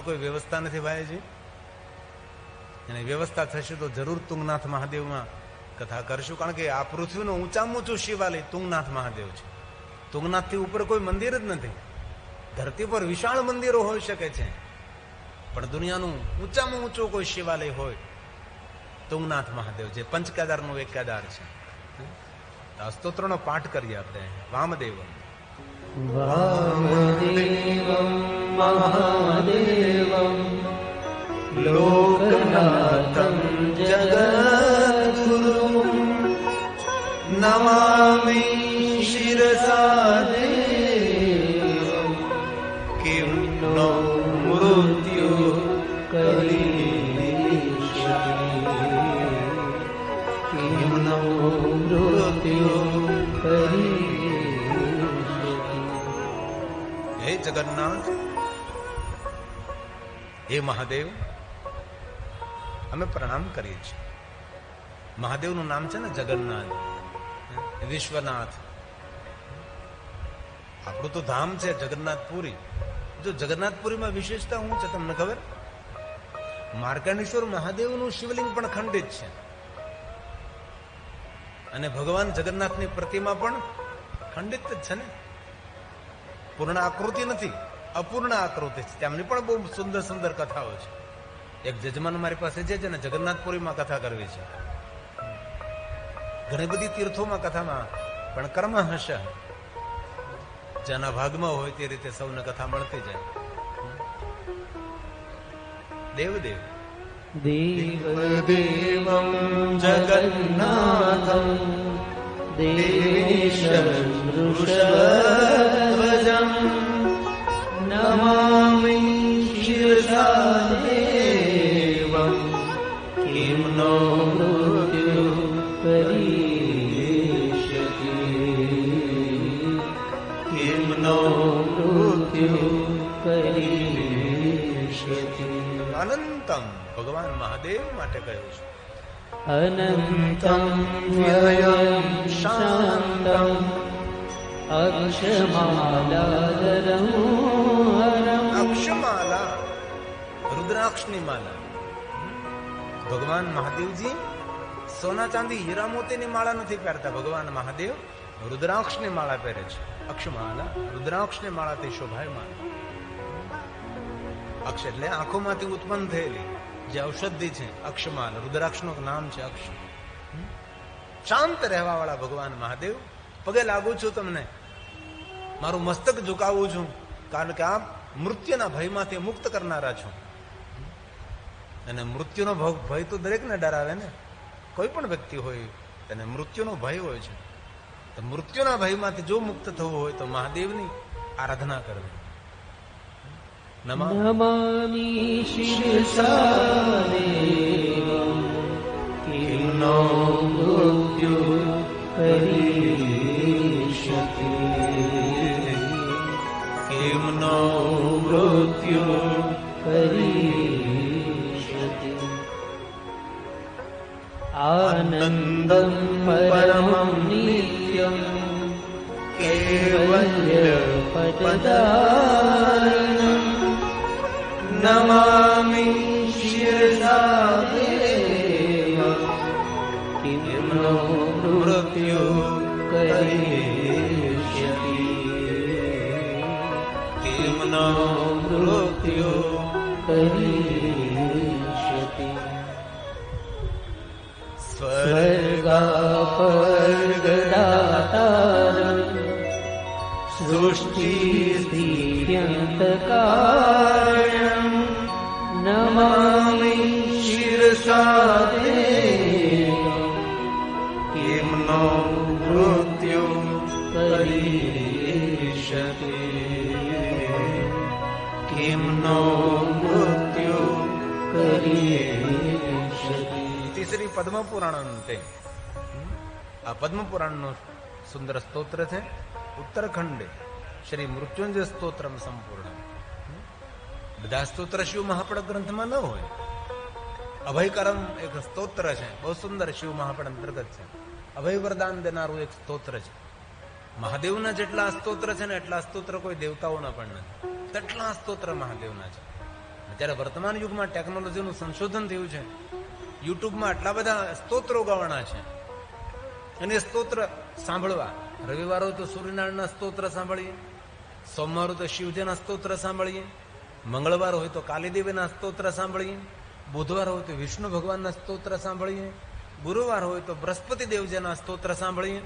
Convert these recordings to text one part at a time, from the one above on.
કોઈ વ્યવસ્થા નથી ભાઈજી, અને વ્યવસ્થા થશે તો જરૂર તુંગનાથ મહાદેવમાં કથા કરશું. કારણ કે આ પૃથ્વીનું ઊંચામાં ઊંચું શિવાલય તુંગનાથ મહાદેવ છે. તુંગનાથથી ઉપર કોઈ મંદિર જ નથી. ધરતી પર વિશાળ મંદિરો હોઈ શકે છે, પણ દુનિયાનું ઊંચામાં ઊંચું કોઈ શિવાલય હોય તુંગનાથ મહાદેવ છે. પંચકેદારનું એક કેદાર છે. આ સ્તોત્રનો પાઠ કરીએ આપણે. વામદેવ વામદેવં મહાદેવં લોકનાથં જગદ્ગુરું નમામિ શિરસા દેવં કિમ નો મૃત્યુ કિમ નો મૃત્યુ હે જગન્નાથ, હે મહાદેવ, અમે પ્રણામ કરીએ છીએ. મહાદેવનું નામ છે ને જગન્નાથ, વિશ્વનાથ. આપણું તો ધામ છે જગન્નાથપુરી. જો જગન્નાથપુરીમાં વિશેષતા શું છે તમને ખબર? માર્કંડેશ્વર મહાદેવનું શિવલિંગ પણ ખંડિત છે, અને ભગવાન જગન્નાથની પ્રતિમા પણ ખંડિત જ છે ને. પૂર્ણ આકૃતિ નથી, અપૂર્ણ આકૃતિ છે. તેમની પણ બહુ સુંદર સુંદર કથાઓ છે. એક જજમાન મારી પાસે છે ને જગન્નાથપુરીમાં કથા કરવી છે. ઘણી બધી તીર્થોમાં કથામાં પણ કર્મ હશે, જેના ભાગમાં હોય તે રીતે સૌને કથા મળતી જાય. દેવદેવ દેવદેવં જગન્નાથં દેવેશં વૃષભધ્વજં નમામિ શિરસા દેવં કિમ નો મૃત્યુ કરીષ્યતિ કિમ નો મૃત્યુ કરીષ્યતિ. અનંતમ ભગવાન મહાદેવ માટે કહ્યું છે. અનંતં વ્યયં શાંતં અક્ષમાલાધરં હરં. અક્ષમાલા, રુદ્રાક્ષની માલા. ભગવાન મહાદેવજી સોના ચાંદી હીરા મોતીની માળા નથી પહેરતા. ભગવાન મહાદેવ રુદ્રાક્ષની માળા પહેરે છે. અક્ષમાલા, રુદ્રાક્ષની માળાથી શોભાયમાન. અક્ષ એટલે આંખોમાંથી ઉત્પન્ન થયેલી જે ઔષધિ છે, અક્ષમાલ. રુદ્રાક્ષનું નામ છે અક્ષ. શાંત રહેવા વાળા ભગવાન મહાદેવ, પગે લાગુ છું તમને, મારું મસ્તક ઝુકાવું છું, કારણ કે આપ મૃત્યુના ભયમાંથી મુક્ત કરનારા છો. અને મૃત્યુનો ભય તો દરેકને ડરાવે ને. કોઈ પણ વ્યક્તિ હોય તેને મૃત્યુનો ભય હોય છે. તો મૃત્યુના ભયમાંથી જો મુક્ત થવું હોય તો મહાદેવની આરાધના કરવી. નમામિ શિરસા દેવં કિમ નો મૃત્યુ કરીષ્યતિ કિમ નો મૃત્યુ કરીષ્યતિ. આનંદં પરમં નિત્યં કૈવલ્ય પદદાયિનં નમામિ શિરસા દેવં કિમ નો મૃત્યુ કરીષ્યતિ કિમ નો મૃત્યુ કરીષ્યતિ. સ્વર્ગાપર્ગદાતારં સૃષ્ટિસ્થિત્યંતકારણં નમામિ શિરસા દેવં કિમ નો મૃત્યુ કરીષ્યતિ કિમ નો મૃત્યુ કરીષ્યતિ. તીસરી પદ્મ પુરાણ. આ પદ્મ પુરાણનું સુંદર સ્તોત્ર છે. ઉત્તરખંડ શ્રી મૃત્યુંજય સ્તોત્રમ સંપૂર્ણ. બધા સ્તોત્ર શિવ મહાપડ ગ્રંથમાં ન હોય. અભયકરમ એક સ્તોત્ર છે, બહુ સુંદર, શિવ મહાપડ અંતર્ગત છે. અભય વરદાન દેનારું એક સ્તોત્ર છે. મહાદેવના જેટલા સ્તોત્ર છે ને એટલા સ્તોત્ર કોઈ દેવતાઓના પણ નથી. તેટલા સ્તોત્ર મહાદેવના છે. અત્યારે વર્તમાન યુગમાં ટેકનોલોજીનું સંશોધન થયું છે. યુટ્યુબમાં આટલા બધા સ્તોત્રો ગાવાના છે અને સ્તોત્ર સાંભળવા. રવિવાર હોય તો સૂર્યનારાયણના સ્તોત્ર સાંભળીએ, સોમવાર હોય તો શિવજીના સ્તોત્ર સાંભળીએ, મંગળવાર હોય તો કાલીદેવીના સ્તોત્ર સાંભળીએ, બુધવાર હોય તો વિષ્ણુ ભગવાનના સ્તોત્ર સાંભળીએ, ગુરુવાર હોય તો બૃહસ્પતિ દેવજીના સ્તોત્ર સાંભળીએ,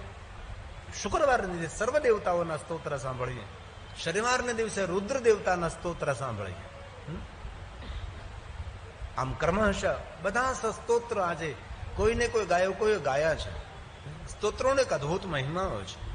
શુક્રવારના દિવસે સર્વ દેવતાઓના સ્તોત્ર સાંભળીએ, શનિવારના દિવસે રુદ્ર દેવતાના સ્તોત્ર સાંભળીએ. આમ ક્રમશઃ બધા સ્તોત્ર આજે કોઈને કોઈ ગાયકોએ ગાયા છે. સ્તોત્રોને એક અદભુત મહિમાઓ છે.